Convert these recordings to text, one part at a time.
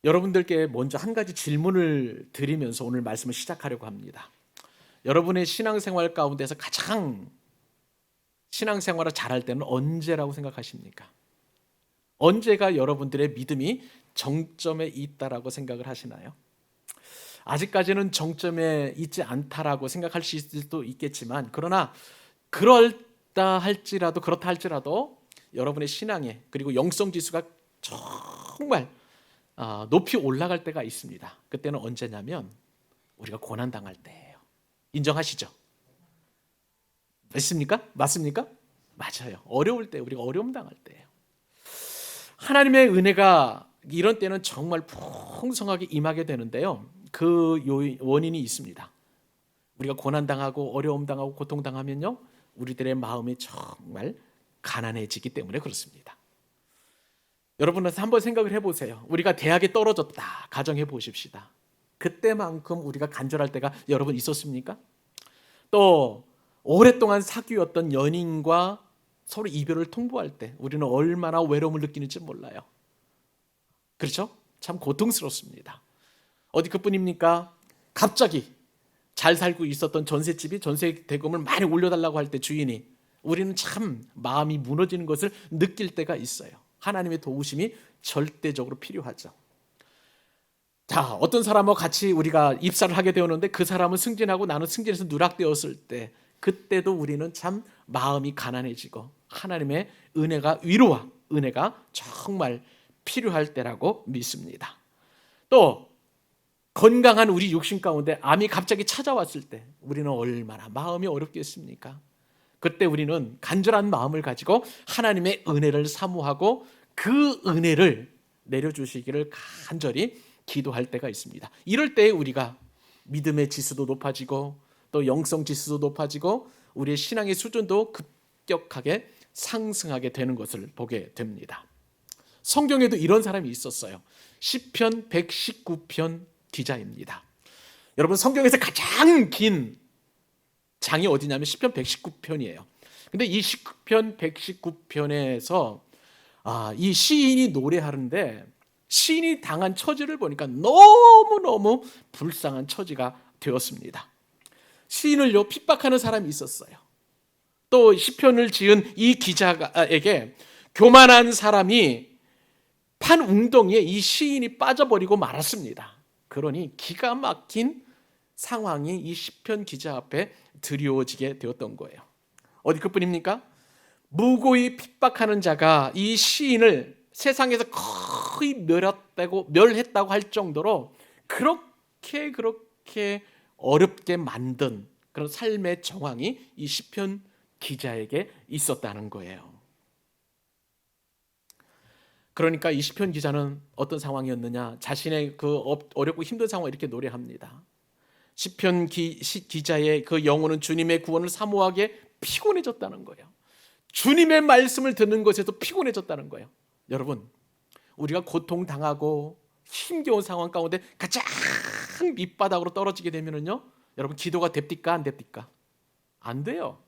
여러분들께 먼저 한 가지 질문을 드리면서 오늘 말씀을 시작하려고 합니다. 여러분의 신앙생활 가운데서 가장 신앙생활을 잘할 때는 언제라고 생각하십니까? 언제가 여러분들의 믿음이 정점에 있다라고 생각을 하시나요? 아직까지는 정점에 있지 않다라고 생각할 수도 있겠지만, 그러나 그렇다 할지라도 여러분의 신앙에, 그리고 영성 지수가 정말 높이 올라갈 때가 있습니다. 그때는 언제냐면 우리가 고난 당할 때예요. 인정하시죠? 맞습니까? 맞습니까? 맞아요. 어려울 때, 우리가 어려움 당할 때예요. 하나님의 은혜가 이런 때는 정말 풍성하게 임하게 되는데요. 그 원인이 있습니다. 우리가 고난 당하고 어려움 당하고 고통 당하면요, 우리들의 마음이 정말 가난해지기 때문에 그렇습니다. 여러분은 한번 생각을 해보세요. 우리가 대학에 떨어졌다 가정해 보십시다. 그때만큼 우리가 간절할 때가 여러분 있었습니까? 또 오랫동안 사귀었던 연인과 서로 이별을 통보할 때 우리는 얼마나 외로움을 느끼는지 몰라요. 그렇죠? 참 고통스럽습니다. 어디 그뿐입니까? 갑자기 잘 살고 있었던 전셋집이 전세 대금을 많이 올려달라고 할 때 주인이, 우리는 참 마음이 무너지는 것을 느낄 때가 있어요. 하나님의 도우심이 절대적으로 필요하죠. 자, 어떤 사람과 같이 우리가 입사를 하게 되었는데 그 사람은 승진하고 나는 승진해서 누락되었을 때, 그때도 우리는 참 마음이 가난해지고 하나님의 은혜가, 위로와 은혜가 정말 필요할 때라고 믿습니다. 또 건강한 우리 육신 가운데 암이 갑자기 찾아왔을 때 우리는 얼마나 마음이 어렵겠습니까? 그때 우리는 간절한 마음을 가지고 하나님의 은혜를 사모하고 그 은혜를 내려주시기를 간절히 기도할 때가 있습니다. 이럴 때 우리가 믿음의 지수도 높아지고 또 영성 지수도 높아지고 우리의 신앙의 수준도 급격하게 상승하게 되는 것을 보게 됩니다. 성경에도 이런 사람이 있었어요. 시편 119편 기자입니다. 여러분, 성경에서 가장 긴 장이 어디냐면 시편 119편이에요. 근데 이 시편 119편에서 이 시인이 노래하는데 시인이 당한 처지를 보니까 너무너무 불쌍한 처지가 되었습니다. 시인을요 핍박하는 사람이 있었어요. 또 시편을 지은 이 기자에게 교만한 사람이 판 웅덩이에 이 시인이 빠져버리고 말았습니다. 그러니 기가 막힌 상황이 이 시편 기자 앞에 드리워지게 되었던 거예요. 어디 그뿐입니까? 무고히 핍박하는 자가 이 시인을 세상에서 거의 멸했다고 할 정도로 그렇게 어렵게 만든 그런 삶의 정황이 이 시편 기자에게 있었다는 거예요. 그러니까 이 시편 기자는 어떤 상황이었느냐? 자신의 그 어렵고 힘든 상황을 이렇게 노래합니다. 시편 기자의 그 영혼은 주님의 구원을 사모하기에 피곤해졌다는 거예요. 주님의 말씀을 듣는 것에도 피곤해졌다는 거예요. 여러분, 우리가 고통당하고 힘겨운 상황 가운데 가장 밑바닥으로 떨어지게 되면은요, 여러분 기도가 됩니까? 안 됩니까? 안 돼요.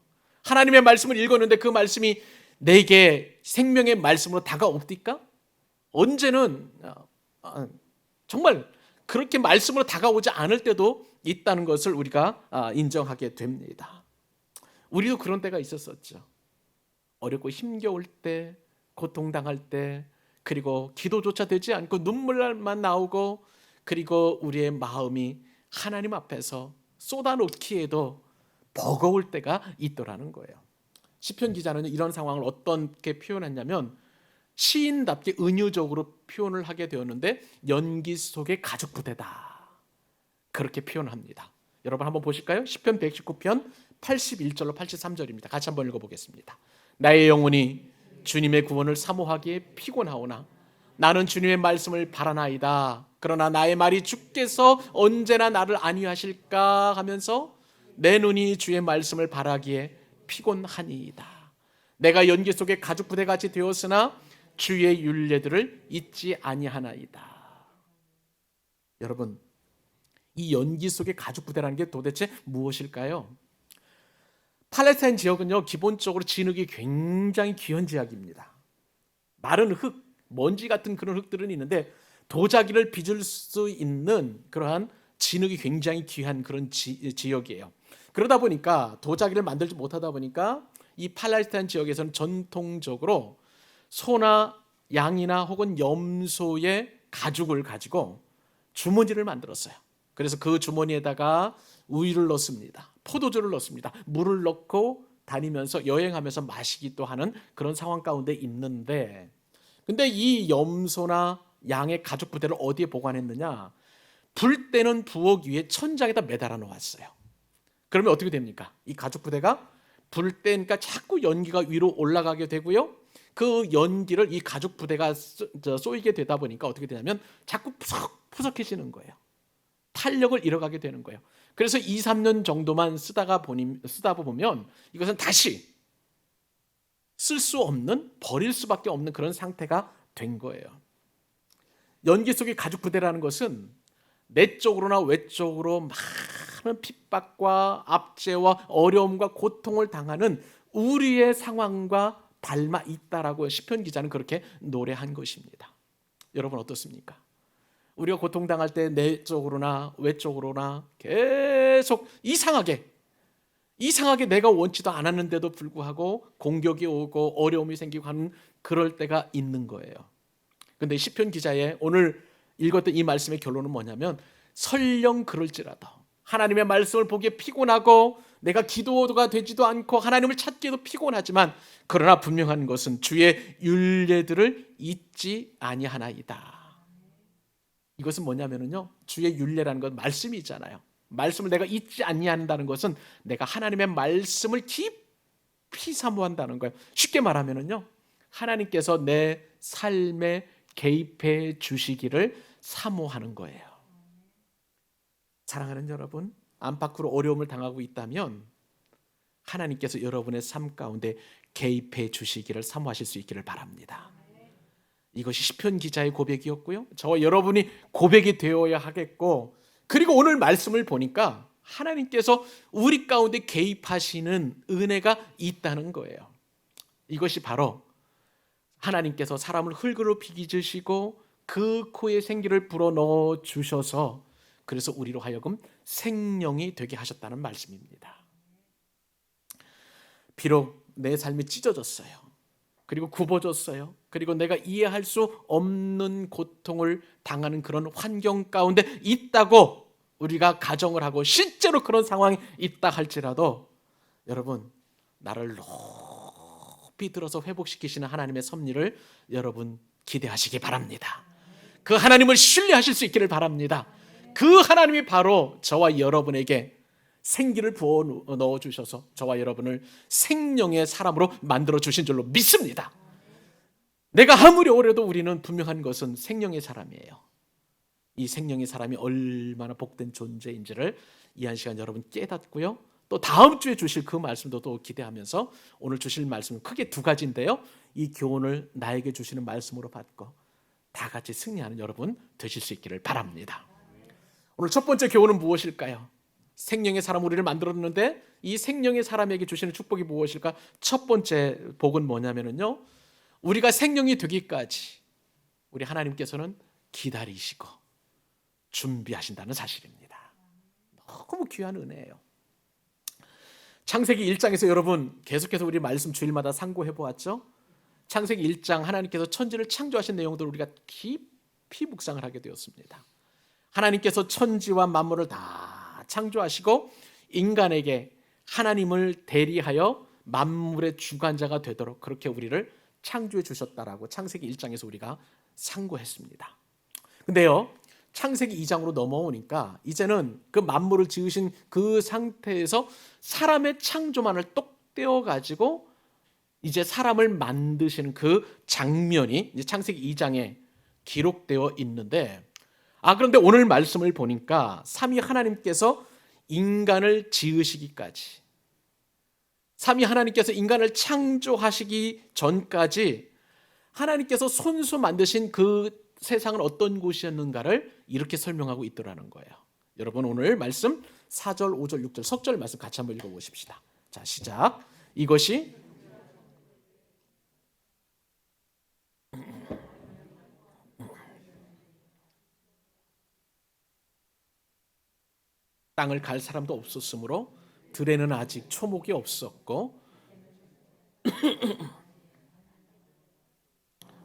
하나님의 말씀을 읽었는데 그 말씀이 내게 생명의 말씀으로 다가옵니까? 언제는 정말 그렇게 말씀으로 다가오지 않을 때도 있다는 것을 우리가 인정하게 됩니다. 우리도 그런 때가 있었었죠. 어렵고 힘겨울 때, 고통당할 때, 그리고 기도조차 되지 않고 눈물만 나오고, 그리고 우리의 마음이 하나님 앞에서 쏟아놓기에도 버거울 때가 있더라는 거예요. 시편 기자는 이런 상황을 어떻게 표현했냐면 시인답게 은유적으로 표현을 하게 되었는데, 연기 속의 가죽 부대다, 그렇게 표현합니다. 여러분 한번 보실까요? 시편 119편 81절로 83절입니다. 같이 한번 읽어보겠습니다. 나의 영혼이 주님의 구원을 사모하기에 피곤하오나 나는 주님의 말씀을 바라나이다. 그러나 나의 말이 주께서 언제나 나를 안위하실까 하면서 내 눈이 주의 말씀을 바라기에 피곤하니이다. 내가 연기 속의 가죽 부대같이 되었으나 주의 율례들을 잊지 아니하나이다. 여러분, 이 연기 속의 가죽 부대라는 게 도대체 무엇일까요? 팔레스타인 지역은요 기본적으로 진흙이 굉장히 귀한 지역입니다. 마른 흙, 먼지 같은 그런 흙들은 있는데 도자기를 빚을 수 있는 그러한 진흙이 굉장히 귀한 그런 지역이에요. 그러다 보니까 도자기를 만들지 못하다 보니까 이 팔레스타인 지역에서는 전통적으로 소나 양이나 혹은 염소의 가죽을 가지고 주머니를 만들었어요. 그래서 그 주머니에다가 우유를 넣습니다. 포도주를 넣습니다. 물을 넣고 다니면서 여행하면서 마시기도 하는 그런 상황 가운데 있는데, 근데 이 염소나 양의 가죽 부대를 어디에 보관했느냐? 불 때는 부엌 위에 천장에다 매달아 놓았어요. 그러면 어떻게 됩니까? 이 가죽 부대가 불 때니까 자꾸 연기가 위로 올라가게 되고요. 그 연기를 이 가죽 부대가 쏘이게 되다 보니까 어떻게 되냐면 자꾸 푸석푸석해지는 거예요. 탄력을 잃어가게 되는 거예요. 그래서 2, 3년 정도만 쓰다 보면 이것은 다시 쓸 수 없는, 버릴 수밖에 없는 그런 상태가 된 거예요. 연기 속의 가죽 부대라는 것은 내적으로나 외적으로 많은 핍박과 압제와 어려움과 고통을 당하는 우리의 상황과 닮아 있다라고 시편 기자는 그렇게 노래한 것입니다. 여러분 어떻습니까? 우리가 고통당할 때 내적으로나 외적으로나 계속 이상하게 내가 원치도 않았는데도 불구하고 공격이 오고 어려움이 생기고 하는 그럴 때가 있는 거예요. 그런데 시편 기자의 오늘 읽었던 이 말씀의 결론은 뭐냐면, 설령 그럴지라도 하나님의 말씀을 보기에 피곤하고 내가 기도가 되지도 않고 하나님을 찾기에도 피곤하지만, 그러나 분명한 것은 주의 율례들을 잊지 아니하나이다. 이것은 뭐냐면요, 주의 율례라는 건 말씀이잖아요. 말씀을 내가 잊지 아니한다는 것은 내가 하나님의 말씀을 깊이 사모한다는 거예요. 쉽게 말하면요, 하나님께서 내 삶에 개입해 주시기를 사모하는 거예요. 사랑하는 여러분, 안팎으로 어려움을 당하고 있다면 하나님께서 여러분의 삶 가운데 개입해 주시기를 사모하실 수 있기를 바랍니다. 이것이 시편 기자의 고백이었고요, 저와 여러분이 고백이 되어야 하겠고, 그리고 오늘 말씀을 보니까 하나님께서 우리 가운데 개입하시는 은혜가 있다는 거예요. 이것이 바로 하나님께서 사람을 흙으로 빚으시고 그 코에 생기를 불어넣어 주셔서 그래서 우리로 하여금 생명이 되게 하셨다는 말씀입니다. 비록 내 삶이 찢어졌어요. 그리고 굽어졌어요. 그리고 내가 이해할 수 없는 고통을 당하는 그런 환경 가운데 있다고 우리가 가정을 하고 실제로 그런 상황이 있다 할지라도, 여러분, 나를 높이 들어서 회복시키시는 하나님의 섭리를 여러분 기대하시기 바랍니다. 그 하나님을 신뢰하실 수 있기를 바랍니다. 그 하나님이 바로 저와 여러분에게 생기를 부어 넣어 주셔서 저와 여러분을 생명의 사람으로 만들어 주신 줄로 믿습니다. 내가 아무리 오래도 우리는 분명한 것은 생명의 사람이에요. 이 생명의 사람이 얼마나 복된 존재인지를 이 한 시간 여러분 깨닫고요, 또 다음 주에 주실 그 말씀도 또 기대하면서 오늘 주실 말씀은 크게 두 가지인데요, 이 교훈을 나에게 주시는 말씀으로 받고 다 같이 승리하는 여러분 되실 수 있기를 바랍니다. 오늘 첫 번째 교훈은 무엇일까요? 생명의 사람 우리를 만들었는데 이 생명의 사람에게 주시는 축복이 무엇일까? 첫 번째 복은 뭐냐면요, 우리가 생명이 되기까지 우리 하나님께서는 기다리시고 준비하신다는 사실입니다. 너무 귀한 은혜예요. 창세기 1장에서 여러분 계속해서 우리 말씀 주일마다 상고해 보았죠. 창세기 1장 하나님께서 천지를 창조하신 내용들을 우리가 깊이 묵상을 하게 되었습니다. 하나님께서 천지와 만물을 다 창조하시고 인간에게 하나님을 대리하여 만물의 주관자가 되도록 그렇게 우리를 창조해 주셨다라고 창세기 1장에서 우리가 상고했습니다. 근데요, 창세기 2장으로 넘어오니까 이제는 그 만물을 지으신 그 상태에서 사람의 창조만을 똑 떼어 가지고 이제 사람을 만드시는 그 장면이 이제 창세기 2장에 기록되어 있는데, 그런데 오늘 말씀을 보니까 삼위 하나님께서 인간을 지으시기까지, 삼위 하나님께서 인간을 창조하시기 전까지 하나님께서 손수 만드신 그 세상은 어떤 곳이었는가를 이렇게 설명하고 있더라는 거예요. 여러분 오늘 말씀 4절, 5절, 6절 석절 말씀 같이 한번 읽어보십시다. 자, 시작. 이것이 땅을 갈 사람도 없었으므로 들에는 아직 초목이 없었고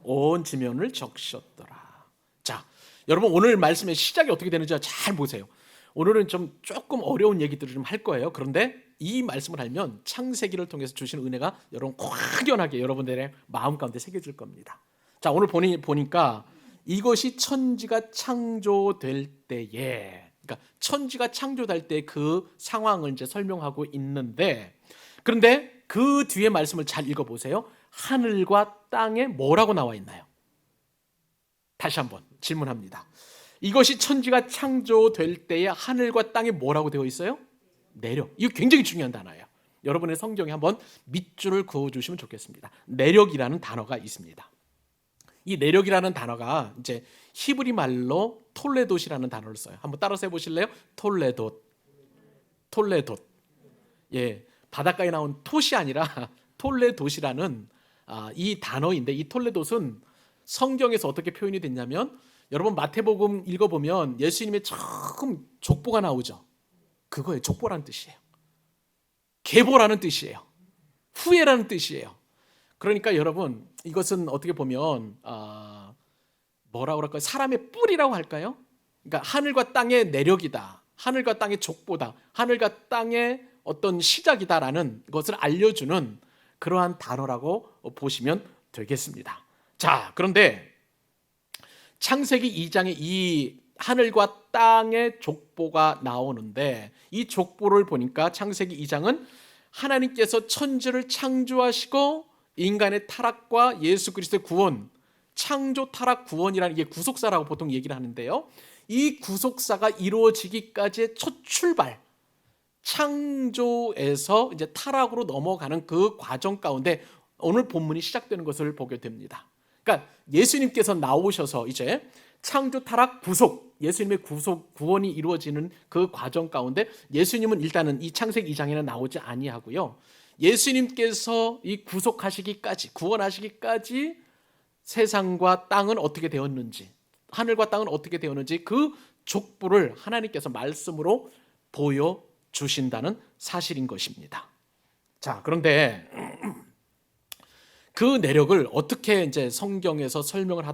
온 지면을 적셨더라. 자, 여러분 오늘 말씀의 시작이 어떻게 되는지 잘 보세요. 오늘은 조금 어려운 얘기들을 좀 할 거예요. 그런데 이 말씀을 알면 창세기를 통해서 주신 은혜가 여러분 확연하게 여러분들의 마음 가운데 새겨질 겁니다. 자, 오늘 보니까 이것이 천지가 창조될 때에, 그러니까 천지가 창조될 때 그 상황을 이제 설명하고 있는데, 그런데 그 뒤에 말씀을 잘 읽어보세요. 하늘과 땅에 뭐라고 나와 있나요? 다시 한번 질문합니다. 이것이 천지가 창조될 때에 하늘과 땅에 뭐라고 되어 있어요? 내력. 이거 굉장히 중요한 단어예요. 여러분의 성경에 한번 밑줄을 그어주시면 좋겠습니다. 내력이라는 단어가 있습니다. 이 내력이라는 단어가 이제 히브리 말로 톨레돗이라는 단어를 써요. 한번 따라서 해보실래요? 톨레돗. 예, 바닷가에 나온 톳이 아니라 톨레돗이라는 이 단어인데, 이 톨레돗은 성경에서 어떻게 표현이 됐냐면, 여러분 마태복음 읽어보면 예수님의 처음 족보가 나오죠. 그거예요. 족보라는 뜻이에요. 계보라는 뜻이에요. 후예라는 뜻이에요. 그러니까 여러분 이것은 어떻게 보면 뭐라고 할까요? 사람의 뿌리라고 할까요? 그러니까 하늘과 땅의 내력이다, 하늘과 땅의 족보다, 하늘과 땅의 어떤 시작이다라는 것을 알려주는 그러한 단어라고 보시면 되겠습니다. 자, 그런데 창세기 2장에 이 하늘과 땅의 족보가 나오는데, 이 족보를 보니까 창세기 2장은 하나님께서 천지를 창조하시고 인간의 타락과 예수 그리스도의 구원, 창조 타락 구원이라는 게 구속사라고 보통 얘기를 하는데요, 이 구속사가 이루어지기까지의 첫 출발, 창조에서 이제 타락으로 넘어가는 그 과정 가운데 오늘 본문이 시작되는 것을 보게 됩니다. 그러니까 예수님께서 나오셔서 이제 창조 타락 구속, 예수님의 구원이 이루어지는 그 과정 가운데 예수님은 일단은 이 창세기 2장에는 나오지 아니하고요, 예수님께서 이 구속하시기까지, 구원하시기까지 세상과 땅은 어떻게 되었는지, 하늘과 땅은 어떻게 되었는지 그 족보를 하나님께서 말씀으로 보여주신다는 사실인 것입니다. 자, 그런데 그 내력을 어떻게 이제 성경에서 설명을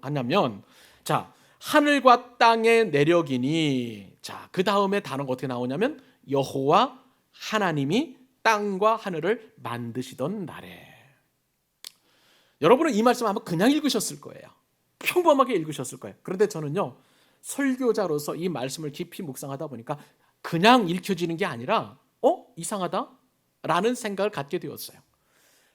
하냐면, 자, 하늘과 땅의 내력이니, 자, 그 다음에 단어가 어떻게 나오냐면, 여호와 하나님이 땅과 하늘을 만드시던 날에. 여러분은 이 말씀 아마 그냥 읽으셨을 거예요. 평범하게 읽으셨을 거예요. 그런데 저는요, 설교자로서 이 말씀을 깊이 묵상하다 보니까 그냥 읽혀지는 게 아니라 이상하다? 라는 생각을 갖게 되었어요.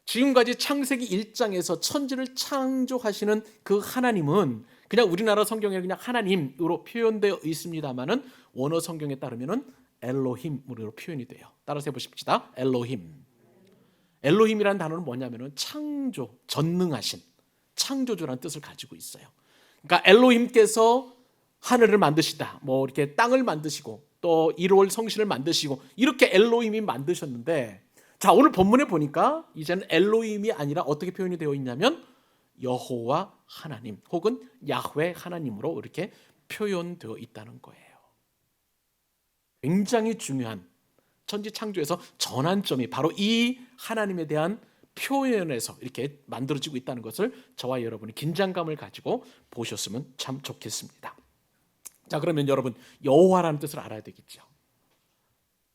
지금까지 창세기 1장에서 천지를 창조하시는 그 하나님은 그냥 우리나라 성경에 그냥 하나님으로 표현되어 있습니다만은 원어 성경에 따르면은 엘로힘으로 표현이 돼요. 따라서 해보십시다. 엘로힘. 엘로힘이라는 단어는 뭐냐면은 창조, 전능하신 창조주라는 뜻을 가지고 있어요. 그러니까 엘로힘께서 하늘을 만드시다, 뭐 이렇게 땅을 만드시고 또 이루올 성신을 만드시고, 이렇게 엘로힘이 만드셨는데, 자, 오늘 본문에 보니까 이제는 엘로힘이 아니라 어떻게 표현이 되어 있냐면 여호와 하나님 혹은 야훼 하나님으로 이렇게 표현되어 있다는 거예요. 굉장히 중요한 천지 창조에서 전환점이 바로 이 하나님에 대한 표현에서 이렇게 만들어지고 있다는 것을 저와 여러분이 긴장감을 가지고 보셨으면 참 좋겠습니다. 자, 그러면 여러분 여호와라는 뜻을 알아야 되겠죠.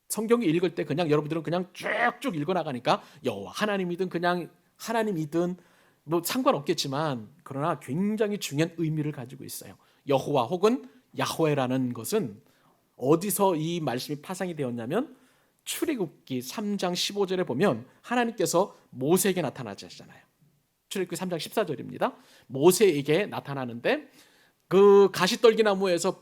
성경을 읽을 때 그냥 여러분들은 그냥 쭉쭉 읽어나가니까 여호와 하나님이든 그냥 하나님이든 뭐 상관없겠지만, 그러나 굉장히 중요한 의미를 가지고 있어요. 여호와 혹은 야훼라는 것은 어디서 이 말씀이 파생이 되었냐면, 출애굽기 3장 15절에 보면 하나님께서 모세에게 나타나셨잖아요. 출애굽기 3장 14절입니다. 모세에게 나타나는데 그 가시떨기나무에서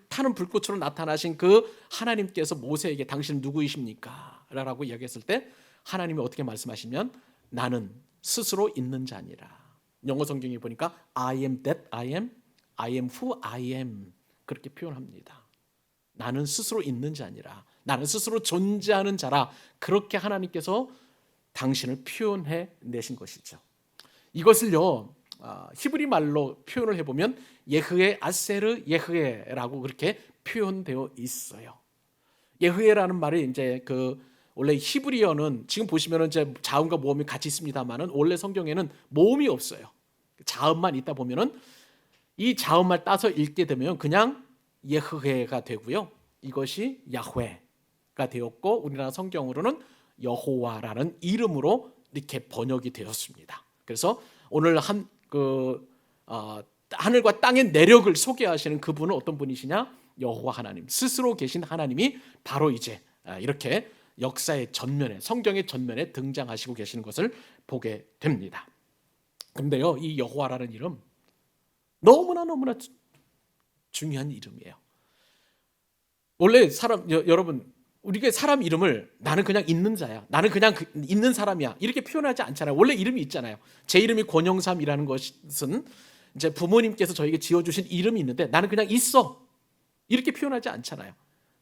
타는 불꽃으로 나타나신 그 하나님께서 모세에게 당신은 누구이십니까? 라고 이야기했을 때 하나님이 어떻게 말씀하시면 나는 스스로 있는 자니라. 영어 성경에 보니까 I am that I am, I am who I am, 그렇게 표현합니다. 나는 스스로 있는 자니라, 나는 스스로 존재하는 자라, 그렇게 하나님께서 당신을 표현해 내신 것이죠. 이것을요 히브리 말로 표현을 해보면 예흐에 아세르 예흐에라고 그렇게 표현되어 있어요. 예흐에라는 말이 이제 원래 히브리어는 지금 보시면은 이제 자음과 모음이 같이 있습니다만은 원래 성경에는 모음이 없어요. 자음만 있다 보면은 이 자음만 따서 읽게 되면 그냥 예흐회가 되고요. 이것이 야훼가 되었고 우리나라 성경으로는 여호와라는 이름으로 이렇게 번역이 되었습니다. 그래서 오늘 하늘과 땅의 내력을 소개하시는 그분은 어떤 분이시냐? 여호와 하나님, 스스로 계신 하나님이 바로 이제 이렇게 역사의 전면에, 성경의 전면에 등장하시고 계시는 것을 보게 됩니다. 그런데요, 이 여호와라는 이름 너무나 중요한 이름이에요. 원래 여러분, 우리가 사람 이름을 나는 그냥 있는 자야, 나는 그냥 있는 사람이야 이렇게 표현하지 않잖아요. 원래 이름이 있잖아요. 제 이름이 권영삼이라는 것은 이제 부모님께서 저에게 지어주신 이름이 있는데 나는 그냥 있어 이렇게 표현하지 않잖아요.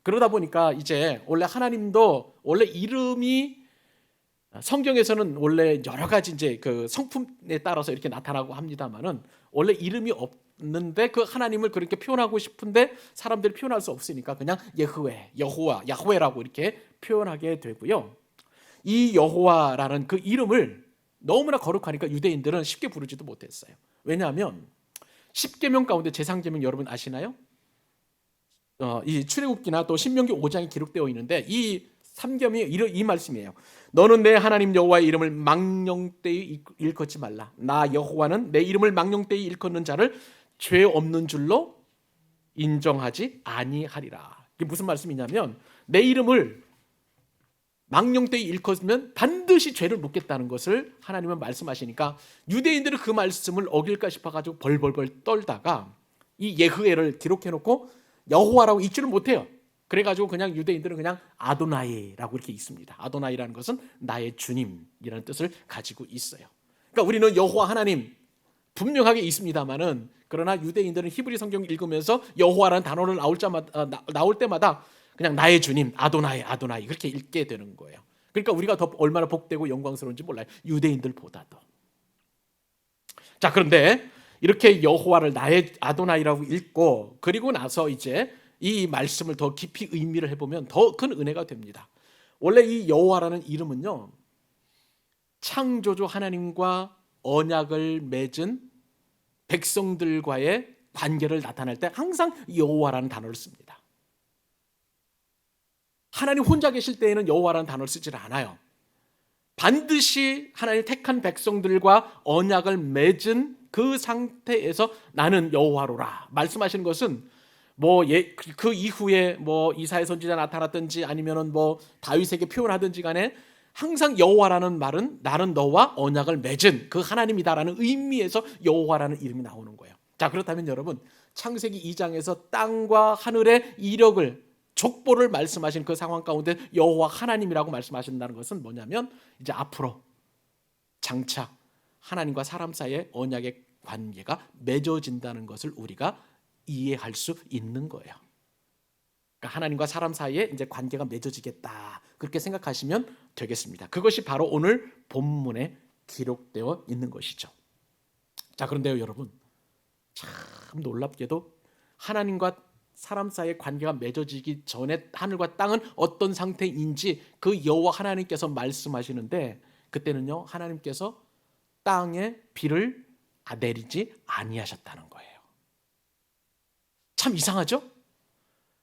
그러다 보니까 이제 원래 하나님도 원래 이름이 성경에서는 원래 여러 가지 이제 성품에 따라서 이렇게 나타나고 합니다만은 원래 이름이 없는데 그 하나님을 그렇게 표현하고 싶은데 사람들이 표현할 수 없으니까 그냥 예흐웨, 여호와, 야훼라고 이렇게 표현하게 되고요. 이 여호와라는 그 이름을 너무나 거룩하니까 유대인들은 쉽게 부르지도 못했어요. 왜냐하면 10계명 가운데 제3계명 여러분 아시나요? 이 출애굽기나 또 신명기 5장에 기록되어 있는데 이 3계명이 이 말씀이에요. 너는 내 하나님 여호와의 이름을 망령되이 일컫지 말라. 나 여호와는 내 이름을 망령되이 일컫는 자를 죄 없는 줄로 인정하지 아니하리라. 이게 무슨 말씀이냐면 내 이름을 망령되이 일컫으면 반드시 죄를 묻겠다는 것을 하나님은 말씀하시니까 유대인들은 그 말씀을 어길까 싶어가지고 벌벌벌 떨다가 이 예흐에를 기록해놓고 여호와라고 읽지를 못해요. 그래가지고 그냥 유대인들은 그냥 아도나이라고 이렇게 읽습니다. 아도나이라는 것은 나의 주님이라는 뜻을 가지고 있어요. 그러니까 우리는 여호와 하나님 분명하게 있습니다만은 그러나 유대인들은 히브리 성경 읽으면서 여호와라는 단어를 나올 때마다 그냥 나의 주님 아도나이 아도나이 그렇게 읽게 되는 거예요. 그러니까 우리가 더 얼마나 복되고 영광스러운지 몰라요. 유대인들보다도. 자, 그런데 이렇게 여호와를 나의 아도나이라고 읽고 그리고 나서 이제 이 말씀을 더 깊이 의미를 해보면 더 큰 은혜가 됩니다. 원래 이 여호와라는 이름은요, 창조주 하나님과 언약을 맺은 백성들과의 관계를 나타낼 때 항상 여호와라는 단어를 씁니다. 하나님 혼자 계실 때에는 여호와라는 단어를 쓰질 않아요. 반드시 하나님 택한 백성들과 언약을 맺은 그 상태에서 나는 여호와로라 말씀하시는 것은 그 이후에 이사야 선지자 나타났든지 아니면은 다윗에게 표현하든지 간에 항상 여호와라는 말은 나는 너와 언약을 맺은 그 하나님이다라는 의미에서 여호와라는 이름이 나오는 거예요. 자, 그렇다면 여러분 창세기 2장에서 땅과 하늘의 이력을 족보를 말씀하신 그 상황 가운데 여호와 하나님이라고 말씀하신다는 것은 뭐냐면 이제 앞으로 장차 하나님과 사람 사이의 언약의 관계가 맺어진다는 것을 우리가 이해할 수 있는 거예요. 그러니까 하나님과 사람 사이에 이제 관계가 맺어지겠다 그렇게 생각하시면 되겠습니다. 그것이 바로 오늘 본문에 기록되어 있는 것이죠. 자, 그런데요 여러분 참 놀랍게도 하나님과 사람 사이의 관계가 맺어지기 전에 하늘과 땅은 어떤 상태인지 그 여호와 하나님께서 말씀하시는데 그때는요 하나님께서 땅에 비를 내리지 아니하셨다는 거예요. 참 이상하죠?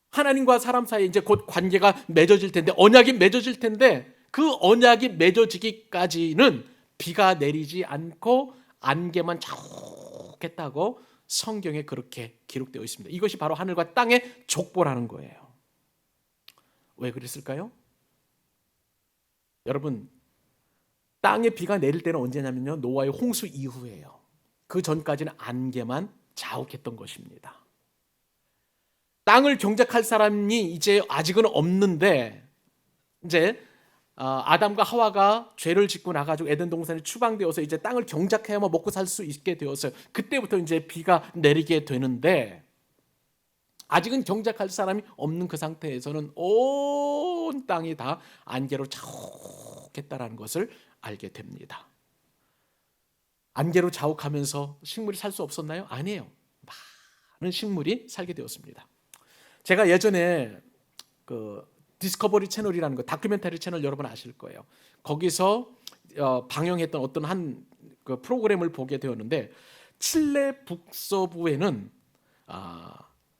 하나님과 사람 사이에 이제 곧 관계가 맺어질 텐데 언약이 맺어질 텐데 그 언약이 맺어지기까지는 비가 내리지 않고 안개만 자욱했다고 성경에 그렇게 기록되어 있습니다. 이것이 바로 하늘과 땅의 족보라는 거예요. 왜 그랬을까요? 여러분 땅에 비가 내릴 때는 언제냐면요 노아의 홍수 이후예요. 그 전까지는 안개만 자욱했던 것입니다. 땅을 경작할 사람이 이제 아직은 없는데 이제 아담과 하와가 죄를 짓고 나가지고 에덴 동산에 추방되어서 이제 땅을 경작해야만 먹고 살 수 있게 되었어요. 그때부터 이제 비가 내리게 되는데 아직은 경작할 사람이 없는 그 상태에서는 온 땅이 다 안개로 자욱했다라는 것을 알게 됩니다. 안개로 자욱하면서 식물이 살 수 없었나요? 아니에요. 많은 식물이 살게 되었습니다. 제가 예전에 그 디스커버리 채널이라는 거 다큐멘터리 채널 여러분 아실 거예요. 거기서 방영했던 어떤 한 그 프로그램을 보게 되었는데 칠레 북서부에는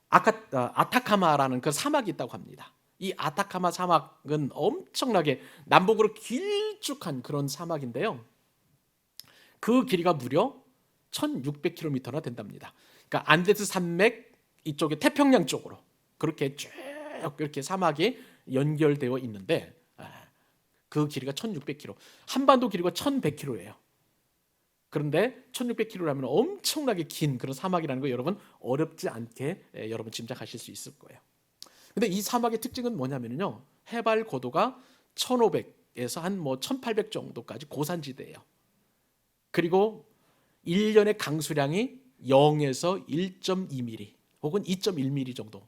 아타카마라는 그 사막이 있다고 합니다. 이 아타카마 사막은 엄청나게 남북으로 길쭉한 그런 사막인데요. 그 길이가 무려 1600km나 된답니다. 그러니까 안데스 산맥 이쪽에 태평양 쪽으로 그렇게 쭉 이렇게 사막이 연결되어 있는데 그 길이가 1600km. 한반도 길이가 1100km예요. 그런데 1600km라면 엄청나게 긴 그런 사막이라는 거 여러분 어렵지 않게 여러분 짐작하실 수 있을 거예요. 근데 이 사막의 특징은 뭐냐면요. 해발 고도가 1500에서 한 1800 정도까지 고산지대예요. 그리고 1년의 강수량이 0에서 1.2mm 혹은 2.1mm 정도.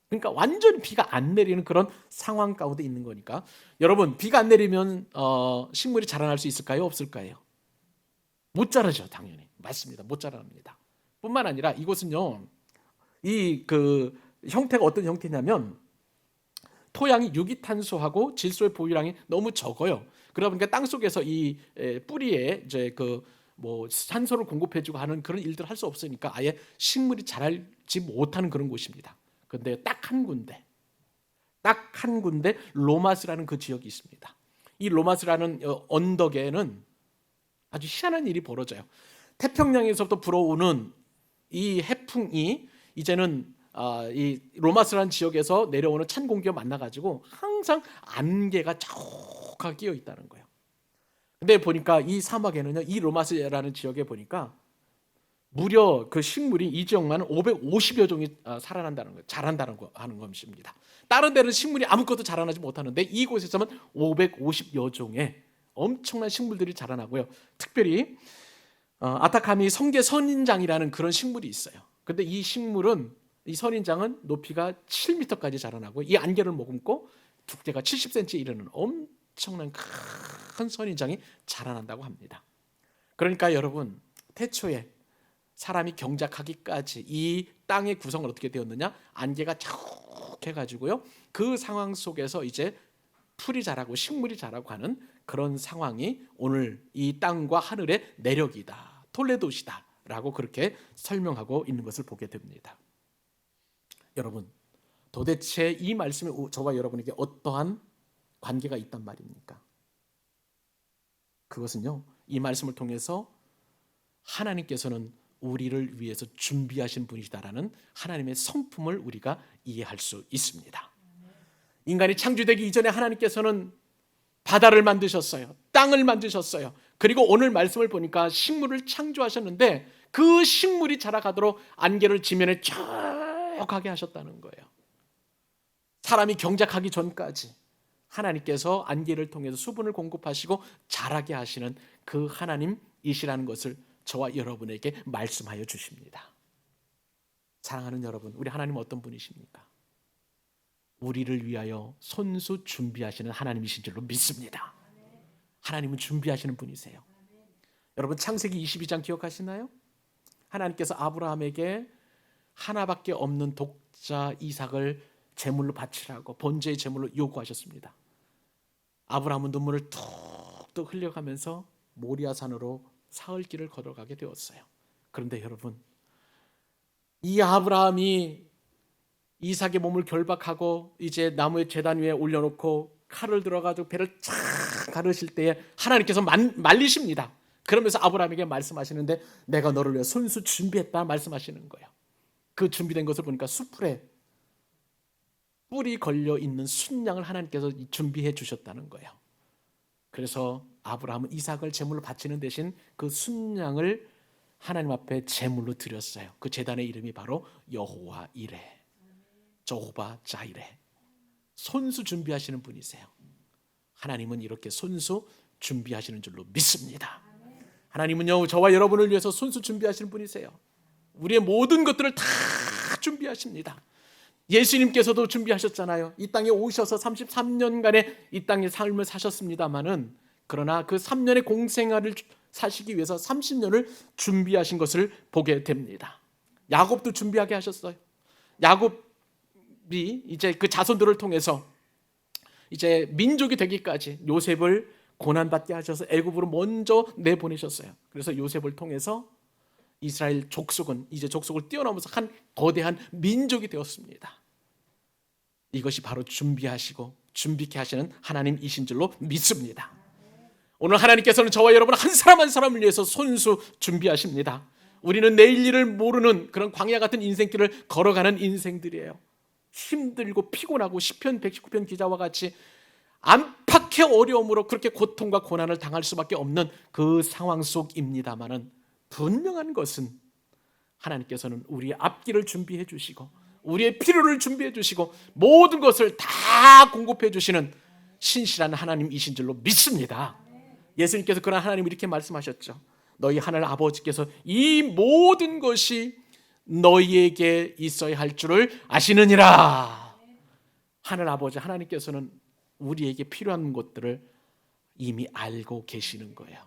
그러니까 완전히 비가 안 내리는 그런 상황 가운데 있는 거니까 여러분 비가 안 내리면 식물이 자라날 수 있을까요? 없을까요? 못 자라죠, 당연히. 맞습니다. 못 자랍니다. 뿐만 아니라 이곳은요. 이 그 형태가 어떤 형태냐면 토양이 유기탄소하고 질소의 보유량이 너무 적어요. 그러다 보니까 땅 속에서 이 뿌리에 이제 그 뭐 산소를 공급해주고 하는 그런 일들을 할 수 없으니까 아예 식물이 자라지 못하는 그런 곳입니다. 그런데 딱 한 군데 로마스라는 그 지역이 있습니다. 이 로마스라는 언덕에는 아주 희한한 일이 벌어져요. 태평양에서부터 불어오는 이 해풍이 이제는 이 로마스라는 지역에서 내려오는 찬 공기와 만나가지고 항상 안개가 자욱하게 끼어 있다는 거예요. 근데 보니까 이 사막에는요, 이 로마스라는 지역에 보니까 무려 그 식물이 이 지역만은 550여 종이 살아난다는 거예요. 자란다는 거 하는 것입니다. 다른 데는 식물이 아무것도 자라나지 못하는데 이곳에서는 550여 종의 엄청난 식물들이 자라나고요. 특별히 아타카미 성게 선인장이라는 그런 식물이 있어요. 근데 이 식물은 이 선인장은 높이가 7m까지 자라나고 이 안개를 머금고 두께가 70cm 이르는 엄청난 큰 선인장이 자라난다고 합니다. 그러니까 여러분 태초에 사람이 경작하기까지 이 땅의 구성은 어떻게 되었느냐? 안개가 자욱해가지고요. 그 상황 속에서 이제 풀이 자라고 식물이 자라고 하는 그런 상황이 오늘 이 땅과 하늘의 내력이다. 톨레도시다. 라고 그렇게 설명하고 있는 것을 보게 됩니다. 여러분, 도대체 이 말씀이 저와 여러분에게 어떠한 관계가 있단 말입니까? 그것은요, 이 말씀을 통해서 하나님께서는 우리를 위해서 준비하신 분이시다라는 하나님의 성품을 우리가 이해할 수 있습니다. 인간이 창조되기 이전에 하나님께서는 바다를 만드셨어요. 땅을 만드셨어요. 그리고 오늘 말씀을 보니까 식물을 창조하셨는데 그 식물이 자라가도록 안개를 지면에 쫙하게 하셨다는 거예요. 사람이 경작하기 전까지 하나님께서 안개를 통해서 수분을 공급하시고 자라게 하시는 그 하나님이시라는 것을 저와 여러분에게 말씀하여 주십니다. 사랑하는 여러분, 우리 하나님은 어떤 분이십니까? 우리를 위하여 손수 준비하시는 하나님이신 줄로 믿습니다. 하나님은 준비하시는 분이세요. 여러분 창세기 22장 기억하시나요? 하나님께서 아브라함에게 하나밖에 없는 독자 이삭을 제물로 바치라고 번제의 제물로 요구하셨습니다. 아브라함은 눈물을 툭툭 흘려가면서 모리아산으로 사흘길을 걸어가게 되었어요. 그런데 여러분, 이 아브라함이 이삭의 몸을 결박하고 이제 나무의 제단 위에 올려놓고 칼을 들어가지고 배를 착 가르실 때에 하나님께서 말리십니다. 그러면서 아브라함에게 말씀하시는데 내가 너를 위해 손수 준비했다 말씀하시는 거예요. 그 준비된 것을 보니까 숯불에 뿔이 걸려있는 순양을 하나님께서 준비해 주셨다는 거예요. 그래서 아브라함은 이삭을 제물로 바치는 대신 그 순양을 하나님 앞에 제물로 드렸어요. 그 제단의 이름이 바로 여호와 이레, 저호바 자이레. 손수 준비하시는 분이세요. 하나님은 이렇게 손수 준비하시는 줄로 믿습니다. 하나님은요, 저와 여러분을 위해서 손수 준비하시는 분이세요. 우리의 모든 것들을 다 준비하십니다. 예수님께서도 준비하셨잖아요. 이 땅에 오셔서 33년간의 이 땅의 삶을 사셨습니다마는 그러나 그 3년의 공생활을 사시기 위해서 30년을 준비하신 것을 보게 됩니다. 야곱도 준비하게 하셨어요. 야곱이 이제 그 자손들을 통해서 이제 민족이 되기까지 요셉을 고난받게 하셔서 애굽으로 먼저 내보내셨어요. 그래서 요셉을 통해서 이스라엘 족속은 이제 족속을 뛰어넘어서 한 거대한 민족이 되었습니다. 이것이 바로 준비하시고 준비케 하시는 하나님이신 줄로 믿습니다. 오늘 하나님께서는 저와 여러분 한 사람 한 사람을 위해서 손수 준비하십니다. 우리는 내일 일을 모르는 그런 광야 같은 인생길을 걸어가는 인생들이에요. 힘들고 피곤하고 시편 119편 기자와 같이 안팎의 어려움으로 그렇게 고통과 고난을 당할 수밖에 없는 그 상황 속입니다마는 분명한 것은 하나님께서는 우리의 앞길을 준비해 주시고 우리의 필요를 준비해 주시고 모든 것을 다 공급해 주시는 신실한 하나님이신 줄로 믿습니다. 예수님께서 그런 하나님 이렇게 말씀하셨죠. 너희 하늘 아버지께서 이 모든 것이 너희에게 있어야 할 줄을 아시느니라. 하늘 아버지 하나님께서는 우리에게 필요한 것들을 이미 알고 계시는 거예요.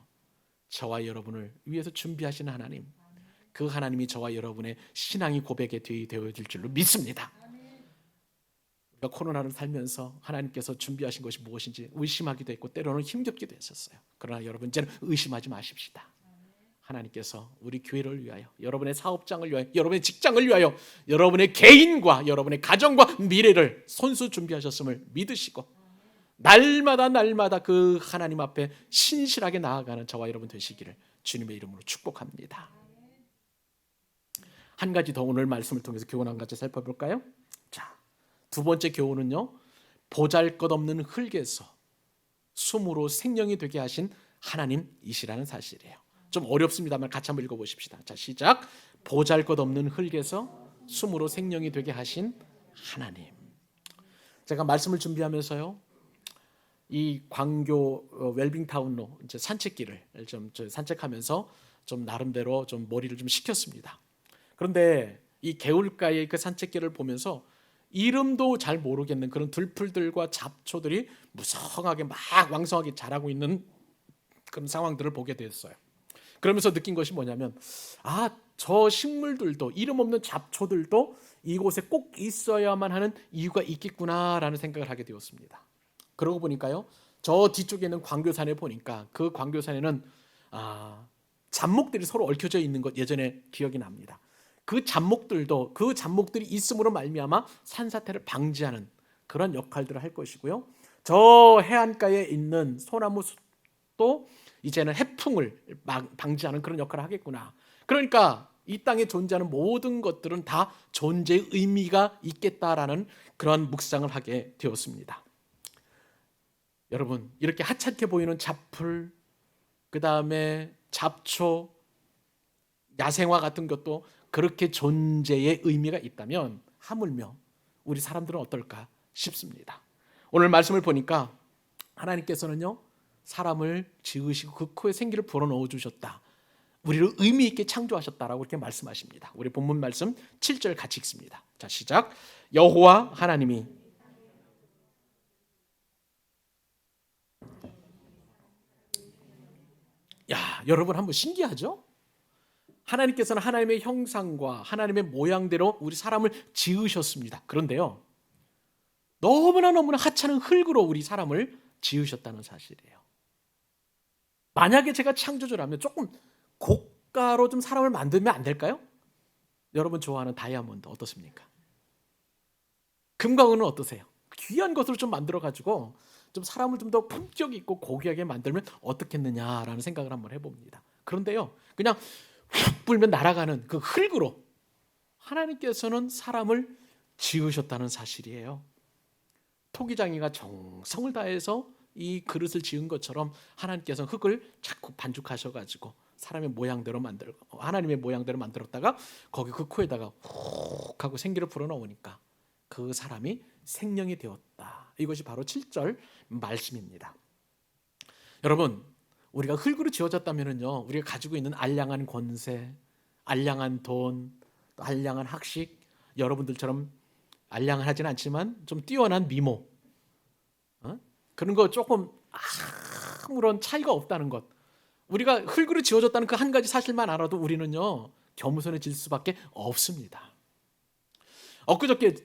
저와 여러분을 위해서 준비하시는 하나님, 그 하나님이 저와 여러분의 신앙이 고백에 되어질 줄로 믿습니다. 우리가 코로나를 살면서 하나님께서 준비하신 것이 무엇인지 의심하기도 했고 때로는 힘겹기도 했었어요. 그러나 여러분 이제는 의심하지 마십시다. 하나님께서 우리 교회를 위하여, 여러분의 사업장을 위하여, 여러분의 직장을 위하여, 여러분의 개인과 여러분의 가정과 미래를 손수 준비하셨음을 믿으시고 날마다 그 하나님 앞에 신실하게 나아가는 저와 여러분 되시기를 주님의 이름으로 축복합니다. 한 가지 더 오늘 말씀을 통해서 교훈 한 가지 살펴볼까요? 자, 두 번째 교훈은요, 보잘것없는 흙에서 숨으로 생명이 되게 하신 하나님이시라는 사실이에요. 좀 어렵습니다만 같이 한번 읽어보십시다. 자, 시작. 보잘것없는 흙에서 숨으로 생명이 되게 하신 하나님. 제가 말씀을 준비하면서요, 이 광교 웰빙타운로 이제 산책길을 좀 산책하면서 좀 나름대로 좀 머리를 좀 식혔습니다. 그런데 이 개울가의 그 산책길을 보면서 이름도 잘 모르겠는 그런 들풀들과 잡초들이 무성하게 막 왕성하게 자라고 있는 그런 상황들을 보게 됐어요. 그러면서 느낀 것이 뭐냐면, 저 식물들도, 이름 없는 잡초들도 이곳에 꼭 있어야만 하는 이유가 있겠구나라는 생각을 하게 되었습니다. 그러고 보니까요, 저 뒤쪽에 있는 광교산에 보니까 그 광교산에는 잡목들이 서로 얽혀져 있는 것 예전에 기억이 납니다. 그 잡목들이 있음으로 말미암아 산사태를 방지하는 그런 역할들을 할 것이고요. 저 해안가에 있는 소나무 숲도 이제는 해풍을 방지하는 그런 역할을 하겠구나. 그러니까 이 땅에 존재하는 모든 것들은 다 존재의 의미가 있겠다라는 그런 묵상을 하게 되었습니다. 여러분, 이렇게 하찮게 보이는 잡풀, 그 다음에 잡초, 야생화 같은 것도 그렇게 존재의 의미가 있다면 하물며 우리 사람들은 어떨까 싶습니다. 오늘 말씀을 보니까 하나님께서는요, 사람을 지으시고 그 코에 생기를 불어넣어 주셨다. 우리를 의미 있게 창조하셨다라고 이렇게 말씀하십니다. 우리 본문 말씀 7절 같이 읽습니다. 자, 시작. 여호와 하나님이 여러분 한번 신기하죠? 하나님께서는 하나님의 형상과 하나님의 모양대로 우리 사람을 지으셨습니다. 그런데요, 너무나 하찮은 흙으로 우리 사람을 지으셨다는 사실이에요. 만약에 제가 창조주라면 조금 고가로 좀 사람을 만들면 안 될까요? 여러분 좋아하는 다이아몬드 어떻습니까? 금과 은은 어떠세요? 귀한 것으로 좀 만들어가지고 좀 사람을 좀 더 품격 있고 고귀하게 만들면 어떻겠느냐라는 생각을 한번 해봅니다. 그런데요, 그냥 훅 불면 날아가는 그 흙으로 하나님께서는 사람을 지으셨다는 사실이에요. 토기장이가 정성을 다해서 이 그릇을 지은 것처럼 하나님께서는 흙을 자꾸 반죽하셔가지고 사람의 모양대로 만들고 하나님의 모양대로 만들었다가 거기 그 코에다가 훅 하고 생기를 불어넣으니까 그 사람이 생명이 되었다. 이것이 바로 7절 말씀입니다. 여러분, 우리가 흙으로 지어졌다면요, 우리가 가지고 있는 알량한 권세, 알량한 돈, 또 알량한 학식, 여러분들처럼 알량하진 않지만 좀 뛰어난 미모, 그런 거 조금 아무런 차이가 없다는 것, 우리가 흙으로 지어졌다는 그 한 가지 사실만 알아도 우리는요 겸손해질 수밖에 없습니다. 엊그저께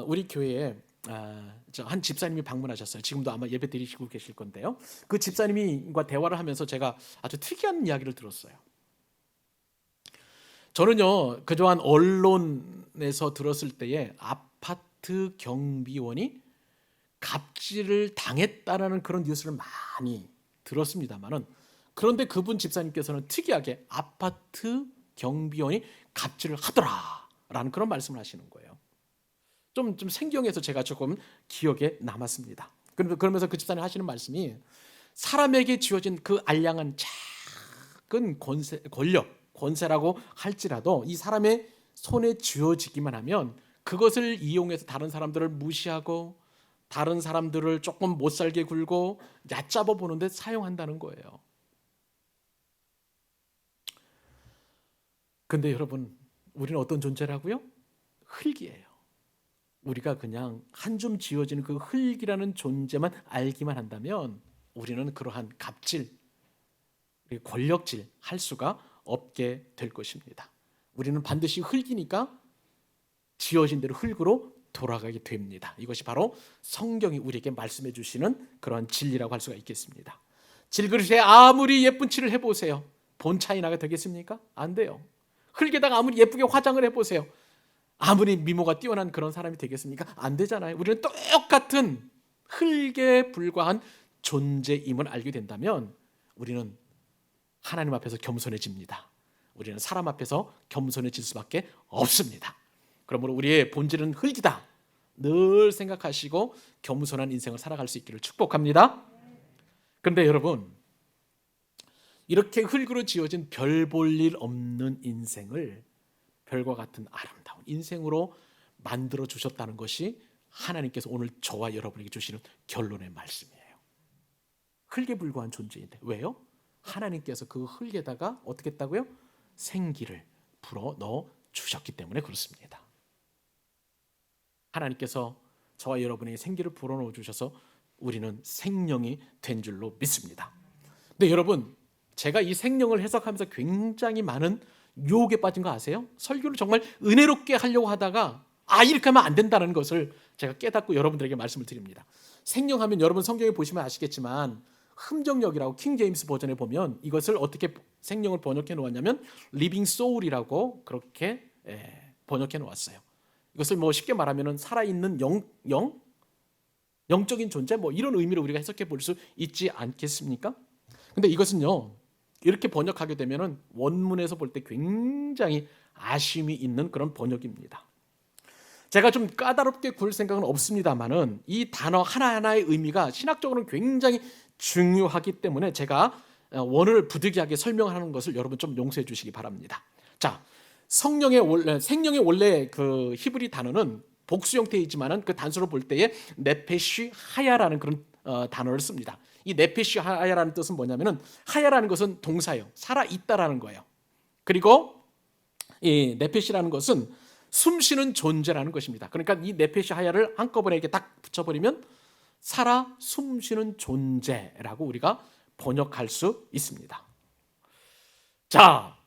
우리 교회에 한 집사님이 방문하셨어요. 지금도 아마 예배 드리시고 계실 건데요. 그 집사님과 대화를 하면서 제가 아주 특이한 이야기를 들었어요. 저는요 그동안 언론에서 들었을 때에 아파트 경비원이 갑질을 당했다라는 그런 뉴스를 많이 들었습니다만은, 그런데 그분 집사님께서는 특이하게 아파트 경비원이 갑질을 하더라라는 그런 말씀을 하시는 거예요. 좀 생경해서 제가 조금 기억에 남았습니다. 그러면서 그 집사님 하시는 말씀이, 사람에게 주어진 그 알량한 작은 권세라고 할지라도 이 사람의 손에 쥐어지기만 하면 그것을 이용해서 다른 사람들을 무시하고 다른 사람들을 조금 못 살게 굴고 얕잡아 보는데 사용한다는 거예요. 근데 여러분, 우리는 어떤 존재라고요? 흙이에요. 우리가 그냥 한 줌 지어지는 그 흙이라는 존재만 알기만 한다면 우리는 그러한 갑질, 권력질 할 수가 없게 될 것입니다. 우리는 반드시 흙이니까 지어진 대로 흙으로 돌아가게 됩니다. 이것이 바로 성경이 우리에게 말씀해 주시는 그러한 진리라고 할 수가 있겠습니다. 질그릇에 아무리 예쁜 칠을 해보세요. 본 차이 나게 되겠습니까? 안 돼요. 흙에다가 아무리 예쁘게 화장을 해보세요. 아무리 미모가 뛰어난 그런 사람이 되겠습니까? 안 되잖아요. 우리는 똑같은 흙에 불과한 존재임을 알게 된다면 우리는 하나님 앞에서 겸손해집니다. 우리는 사람 앞에서 겸손해질 수밖에 없습니다. 그러므로 우리의 본질은 흙이다 늘 생각하시고 겸손한 인생을 살아갈 수 있기를 축복합니다. 그런데 여러분, 이렇게 흙으로 지어진 별 볼 일 없는 인생을 별과 같은 아름다운 인생으로 만들어 주셨다는 것이 하나님께서 오늘 저와 여러분에게 주시는 결론의 말씀이에요. 흙에 불과한 존재인데 왜요? 하나님께서 그 흙에다가 어떻게 했다고요? 생기를 불어 넣어 주셨기 때문에 그렇습니다. 하나님께서 저와 여러분에게 생기를 불어넣어 주셔서 우리는 생명이 된 줄로 믿습니다. 근데 여러분, 제가 이 생명을 해석하면서 굉장히 많은 유혹에 빠진 거 아세요? 설교를 정말 은혜롭게 하려고 하다가 이렇게 하면 안 된다는 것을 제가 깨닫고 여러분들에게 말씀을 드립니다. 생명하면 여러분 성경에 보시면 아시겠지만 흠정역이라고 킹 제임스 버전에 보면 이것을 어떻게 생명을 번역해 놓았냐면 리빙 소울이라고 그렇게 번역해 놓았어요. 이것을 뭐 쉽게 말하면 살아있는 영적인 존재 이런 의미로 우리가 해석해 볼 수 있지 않겠습니까? 근데 이것은요 이렇게 번역하게 되면은 원문에서 볼 때 굉장히 아쉬움이 있는 그런 번역입니다. 제가 좀 까다롭게 굴 생각은 없습니다만은 이 단어 하나하나의 의미가 신학적으로는 굉장히 중요하기 때문에 제가 원어를 부득이하게 설명하는 것을 여러분 좀 용서해 주시기 바랍니다. 자, 생명의 원래 그 히브리 단어는 복수 형태이지만은 그 단수로 볼 때에 네페시 하야라는 그런 단어를 씁니다. 이 네페시 하야라는 뜻은 뭐냐면은 하야라는 것은 동사예요. 살아 있다라는 거예요. 그리고 이 네페시라는 것은 숨쉬는 존재라는 것입니다. 그러니까 이 네페시 하야를 한꺼번에 이렇게 딱 붙여버리면 살아 숨쉬는 존재라고 우리가 번역할 수 있습니다. 자,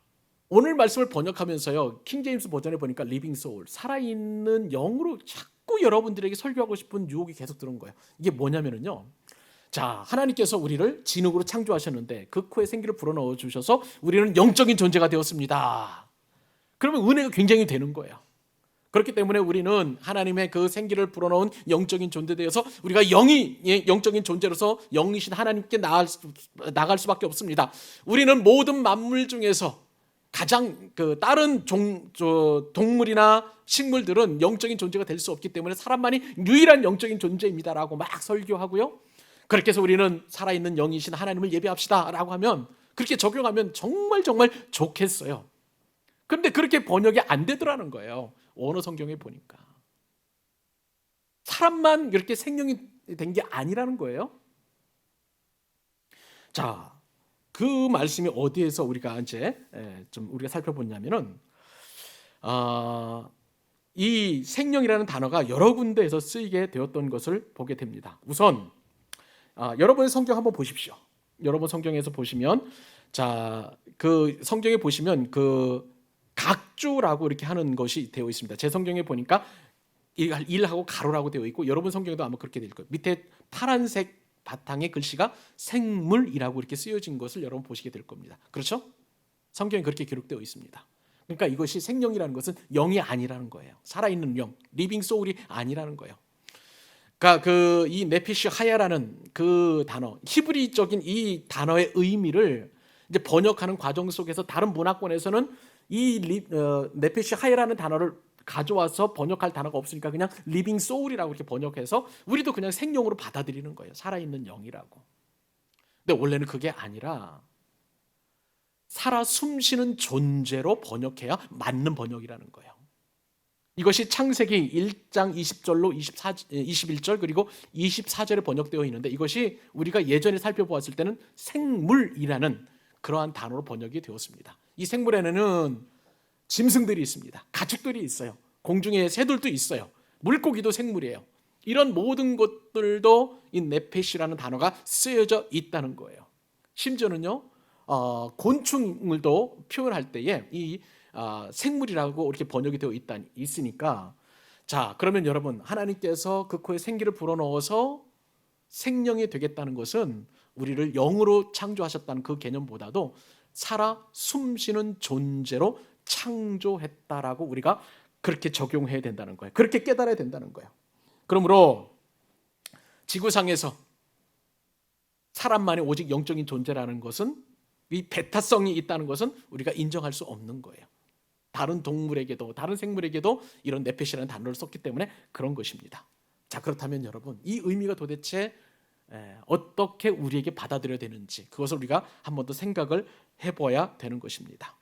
오늘 말씀을 번역하면서요 킹 제임스 버전에 보니까 리빙 소울, 살아있는 영으로 자꾸 여러분들에게 설교하고 싶은 유혹이 계속 들어온 거예요. 이게 뭐냐면요, 자, 하나님께서 우리를 진흙으로 창조하셨는데 그 코에 생기를 불어넣어 주셔서 우리는 영적인 존재가 되었습니다. 그러면 은혜가 굉장히 되는 거예요. 그렇기 때문에 우리는 하나님의 그 생기를 불어넣은 영적인 존재 되어서 우리가 영적인 존재로서 영이신 하나님께 나갈 수밖에 없습니다. 우리는 모든 만물 중에서 가장 다른 동물이나 식물들은 영적인 존재가 될 수 없기 때문에 사람만이 유일한 영적인 존재입니다라고 막 설교하고요. 그렇게 해서 우리는 살아있는 영이신 하나님을 예배합시다라고 하면 그렇게 적용하면 정말 좋겠어요. 그런데 그렇게 번역이 안 되더라는 거예요. 원어 성경에 보니까 사람만 이렇게 생명이 된 게 아니라는 거예요. 자, 그 말씀이 어디에서 우리가 이제 좀 우리가 살펴보냐면은 이 생명이라는 단어가 여러 군데에서 쓰이게 되었던 것을 보게 됩니다. 우선 여러분의 성경 한번 보십시오. 여러분 성경에서 보시면 자, 그 성경에 보시면 그 각주라고 이렇게 하는 것이 되어 있습니다. 제 성경에 보니까 일하고 가로라고 되어 있고 여러분 성경에도 아마 그렇게 될 거예요. 밑에 파란색 바탕에 글씨가 생물이라고 이렇게 쓰여진 것을 여러분 보시게 될 겁니다. 그렇죠? 성경에 그렇게 기록되어 있습니다. 그러니까 이것이 생명이라는 것은 영이 아니라는 거예요. 살아있는 영, 리빙 소울이 아니라는 거예요. 그러니까 그 이 네피시 하야라는 그 단어, 히브리적인 이 단어의 의미를 이제 번역하는 과정 속에서 다른 문화권에서는 네피시 하야라는 단어를 가져와서 번역할 단어가 없으니까 그냥 리빙 소울이라고 이렇게 번역해서 우리도 그냥 생명으로 받아들이는 거예요. 살아있는 영이라고. 근데 원래는 그게 아니라 살아 숨쉬는 존재로 번역해야 맞는 번역이라는 거예요. 이것이 창세기 1장 20절로 21절 그리고 24절에 번역되어 있는데 이것이 우리가 예전에 살펴보았을 때는 생물이라는 그러한 단어로 번역이 되었습니다. 이 생물에는 짐승들이 있습니다. 가축들이 있어요. 공중에 새들도 있어요. 물고기도 생물이에요. 이런 모든 것들도 이 네페시라는 단어가 쓰여져 있다는 거예요. 심지어는요 곤충을도 표현할 때에 이 생물이라고 이렇게 번역이 되어 있으니까 자 그러면 여러분 하나님께서 그 코에 생기를 불어넣어서 생명이 되겠다는 것은 우리를 영으로 창조하셨다는 그 개념보다도 살아 숨쉬는 존재로 창조했다라고 우리가 그렇게 적용해야 된다는 거예요. 그렇게 깨달아야 된다는 거예요. 그러므로 지구상에서 사람만이 오직 영적인 존재라는 것은 이 배타성이 있다는 것은 우리가 인정할 수 없는 거예요. 다른 동물에게도 다른 생물에게도 이런 네페시라는 단어를 썼기 때문에 그런 것입니다. 자 그렇다면 여러분 이 의미가 도대체 어떻게 우리에게 받아들여야 되는지 그것을 우리가 한 번 더 생각을 해봐야 되는 것입니다.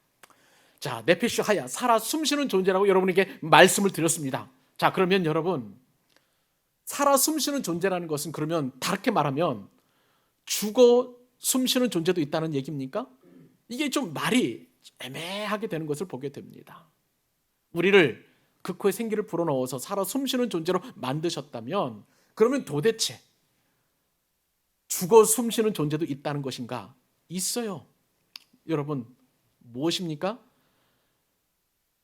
자 네페시 하야 살아 숨쉬는 존재라고 여러분에게 말씀을 드렸습니다. 자 그러면 여러분 살아 숨쉬는 존재라는 것은 그러면 다르게 말하면 죽어 숨쉬는 존재도 있다는 얘기입니까? 이게 좀 말이 애매하게 되는 것을 보게 됩니다. 우리를 그 코에 생기를 불어넣어서 살아 숨쉬는 존재로 만드셨다면 그러면 도대체 죽어 숨쉬는 존재도 있다는 것인가? 있어요. 여러분 무엇입니까?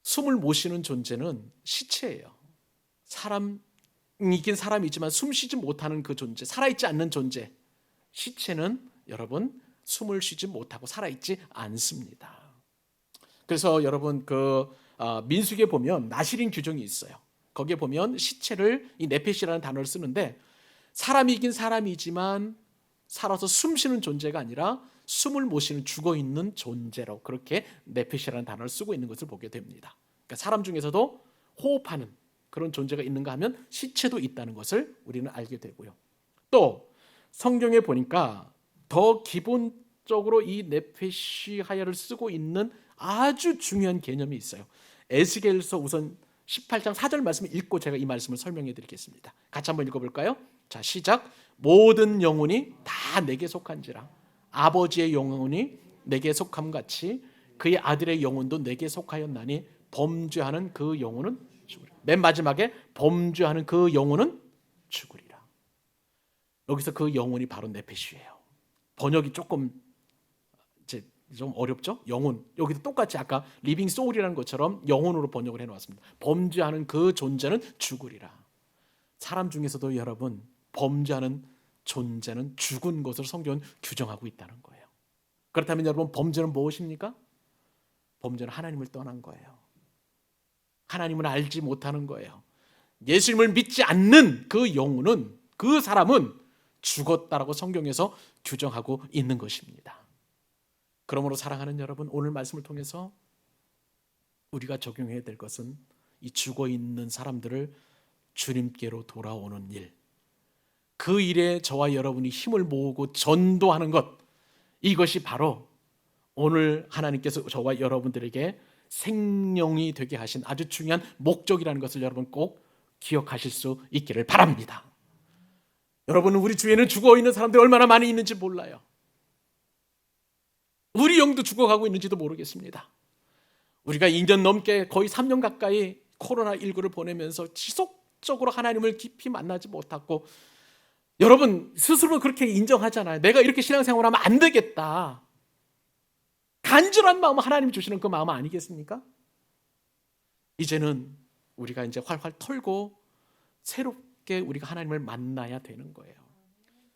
숨을 못 쉬는 존재는 시체예요. 사람이긴 사람이지만 숨쉬지 못하는 그 존재, 살아있지 않는 존재. 시체는 여러분 숨을 쉬지 못하고 살아있지 않습니다. 그래서 여러분 민수기에 보면 나시린 규정이 있어요. 거기에 보면 시체를 이 네페시라는 단어를 쓰는데 사람이긴 사람이지만 살아서 숨쉬는 존재가 아니라 숨을 못 쉬는 죽어있는 존재로 그렇게 네페시라는 단어를 쓰고 있는 것을 보게 됩니다. 그러니까 사람 중에서도 호흡하는 그런 존재가 있는가 하면 시체도 있다는 것을 우리는 알게 되고요. 또 성경에 보니까 더 기본적으로 이 네페시 하야를 쓰고 있는 아주 중요한 개념이 있어요. 에스겔서 우선 18장 4절 말씀을 읽고 제가 이 말씀을 설명해 드리겠습니다. 같이 한번 읽어볼까요? 자 시작. 모든 영혼이 다 내게 속한지라 아버지의 영혼이 내게 속함같이 그의 아들의 영혼도 내게 속하였나니 범죄하는 그 영혼은 죽으리라. 맨 마지막에 범죄하는 그 영혼은 죽으리라. 여기서 그 영혼이 바로 네페시예요. 번역이 조금 좀 어렵죠? 영혼. 여기도 똑같이 아까 리빙 소울이라는 것처럼 영혼으로 번역을 해놓았습니다. 범죄하는 그 존재는 죽으리라. 사람 중에서도 여러분 범죄하는 존재는 죽은 것으로 성경은 규정하고 있다는 거예요. 그렇다면 여러분 범죄는 무엇입니까? 범죄는 하나님을 떠난 거예요. 하나님을 알지 못하는 거예요. 예수님을 믿지 않는 그 영혼은 그 사람은 죽었다라고 성경에서 규정하고 있는 것입니다. 그러므로 사랑하는 여러분 오늘 말씀을 통해서 우리가 적용해야 될 것은 이 죽어있는 사람들을 주님께로 돌아오는 일, 그 일에 저와 여러분이 힘을 모으고 전도하는 것, 이것이 바로 오늘 하나님께서 저와 여러분들에게 생명이 되게 하신 아주 중요한 목적이라는 것을 여러분 꼭 기억하실 수 있기를 바랍니다. 여러분은 우리 주위에는 죽어있는 사람들이 얼마나 많이 있는지 몰라요. 우리 영도 죽어가고 있는지도 모르겠습니다. 우리가 2년 넘게 거의 3년 가까이 코로나19를 보내면서 지속적으로 하나님을 깊이 만나지 못하고 여러분 스스로 그렇게 인정하잖아요. 내가 이렇게 신앙생활하면 안 되겠다. 간절한 마음, 하나님 주시는 그 마음 아니겠습니까? 이제는 우리가 이제 활활 털고 새롭게 우리가 하나님을 만나야 되는 거예요.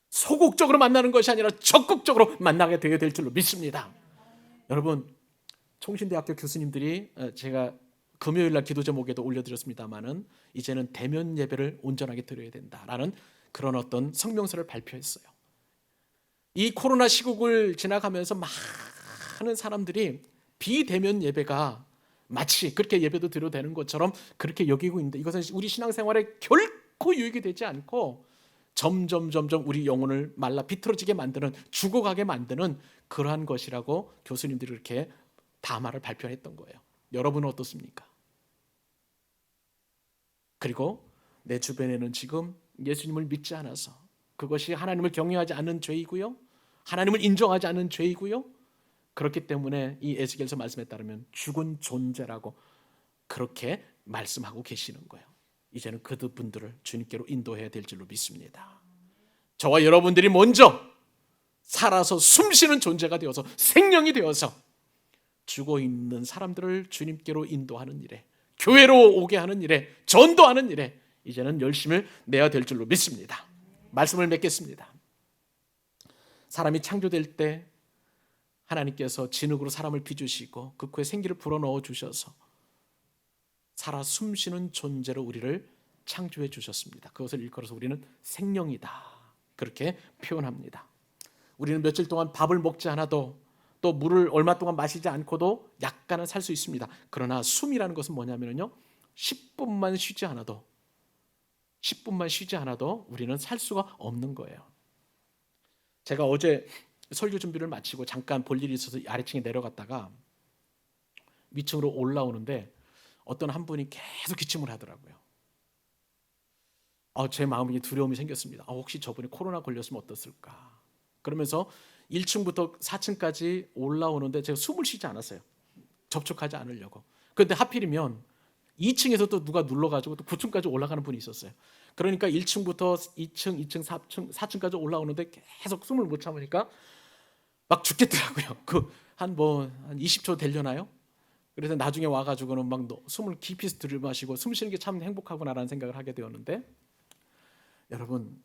소극적으로 만나는 것이 아니라 적극적으로 만나게 되어야 될 줄로 믿습니다. 여러분, 총신대학교 교수님들이 제가 금요일 날 기도 제목에도 올려드렸습니다마는 이제는 대면 예배를 온전하게 드려야 된다라는 그런 어떤 성명서를 발표했어요. 이 코로나 시국을 지나가면서 많은 사람들이 비대면 예배가 마치 그렇게 예배도 드려도 되는 것처럼 그렇게 여기고 있는데, 이것은 우리 신앙생활에 결코 유익이 되지 않고 점점 우리 영혼을 말라 비틀어지게 만드는, 죽어가게 만드는 그러한 것이라고 교수님들이 그렇게 담화를 발표했던 거예요. 여러분은 어떻습니까? 그리고 내 주변에는 지금 예수님을 믿지 않아서, 그것이 하나님을 경외하지 않는 죄이고요, 하나님을 인정하지 않는 죄이고요, 그렇기 때문에 이 에스겔서 말씀에 따르면 죽은 존재라고 그렇게 말씀하고 계시는 거예요. 이제는 그분들을 주님께로 인도해야 될 줄로 믿습니다. 저와 여러분들이 먼저 살아서 숨쉬는 존재가 되어서, 생명이 되어서 죽어 있는 사람들을 주님께로 인도하는 일에, 교회로 오게 하는 일에, 전도하는 일에 이제는 열심을 내야 될 줄로 믿습니다. 말씀을 맺겠습니다. 사람이 창조될 때 하나님께서 진흙으로 사람을 빚으시고 그 코에 생기를 불어넣어 주셔서 살아 숨쉬는 존재로 우리를 창조해 주셨습니다. 그것을 일컬어서 우리는 생명이다, 그렇게 표현합니다. 우리는 며칠 동안 밥을 먹지 않아도, 또 물을 얼마 동안 마시지 않고도 약간은 살 수 있습니다. 그러나 숨이라는 것은 뭐냐면요, 10분만 쉬지 않아도 우리는 살 수가 없는 거예요. 제가 어제 설교 준비를 마치고 잠깐 볼 일이 있어서 아래층에 내려갔다가 위층으로 올라오는데 어떤 한 분이 계속 기침을 하더라고요. 제 마음에 두려움이 생겼습니다. 혹시 저분이 코로나 걸렸으면 어떻을까? 그러면서 1층부터 4층까지 올라오는데 제가 숨을 쉬지 않았어요. 접촉하지 않으려고. 그런데 하필이면 2층에서 또 누가 눌러가지고 또 9층까지 올라가는 분이 있었어요. 그러니까 1층부터 2층, 2층, 4층까지 올라오는데 계속 숨을 못 참으니까 막 죽겠더라고요. 한 20초 되려나요? 그래서 나중에 와가지고는 막 숨을 깊이 들이마시고 숨 쉬는 게 참 행복하구나라는 생각을 하게 되었는데, 여러분,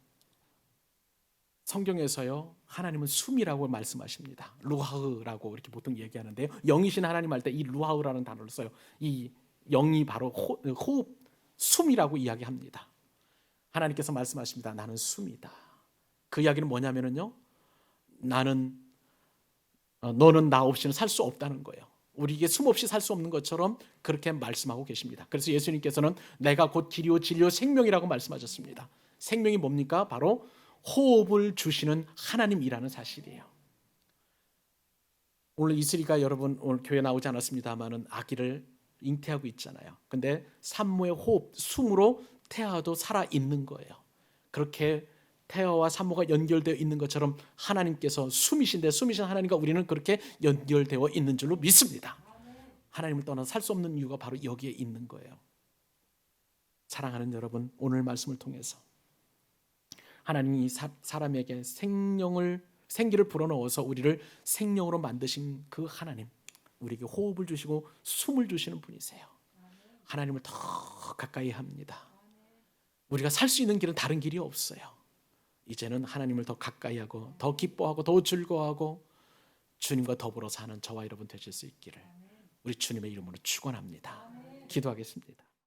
성경에서요, 하나님은 숨이라고 말씀하십니다. 루하흐라고 이렇게 보통 얘기하는데요, 영이신 하나님 할 때 이 루하흐라는 단어를 써요. 이 영이 바로 호흡, 숨이라고 이야기합니다. 하나님께서 말씀하십니다. 나는 숨이다. 그 이야기는 뭐냐면요, 너는 나 없이는 살 수 없다는 거예요. 우리에게 숨 없이 살 수 없는 것처럼 그렇게 말씀하고 계십니다. 그래서 예수님께서는 내가 곧 길이요 진리요 생명이라고 말씀하셨습니다. 생명이 뭡니까? 바로 호흡을 주시는 하나님이라는 사실이에요. 오늘 이슬이가, 여러분 오늘 교회 나오지 않았습니다만은 아기를 잉태하고 있잖아요. 근데 산모의 호흡, 숨으로 태아도 살아 있는 거예요. 그렇게 태아와 산모가 연결되어 있는 것처럼 하나님께서 숨이신데, 숨이신 하나님과 우리는 그렇게 연결되어 있는 줄로 믿습니다. 하나님을 떠나 살 수 없는 이유가 바로 여기에 있는 거예요. 사랑하는 여러분, 오늘 말씀을 통해서 하나님이 사람에게 생기를 불어넣어서 우리를 생명으로 만드신 그 하나님, 우리에게 호흡을 주시고 숨을 주시는 분이세요. 하나님을 더 가까이 합니다. 우리가 살 수 있는 길은 다른 길이 없어요. 이제는 하나님을 더 가까이 하고 더 기뻐하고 더 즐거워하고 주님과 더불어 사는 저와 여러분 되실 수 있기를 우리 주님의 이름으로 축원합니다. 기도하겠습니다.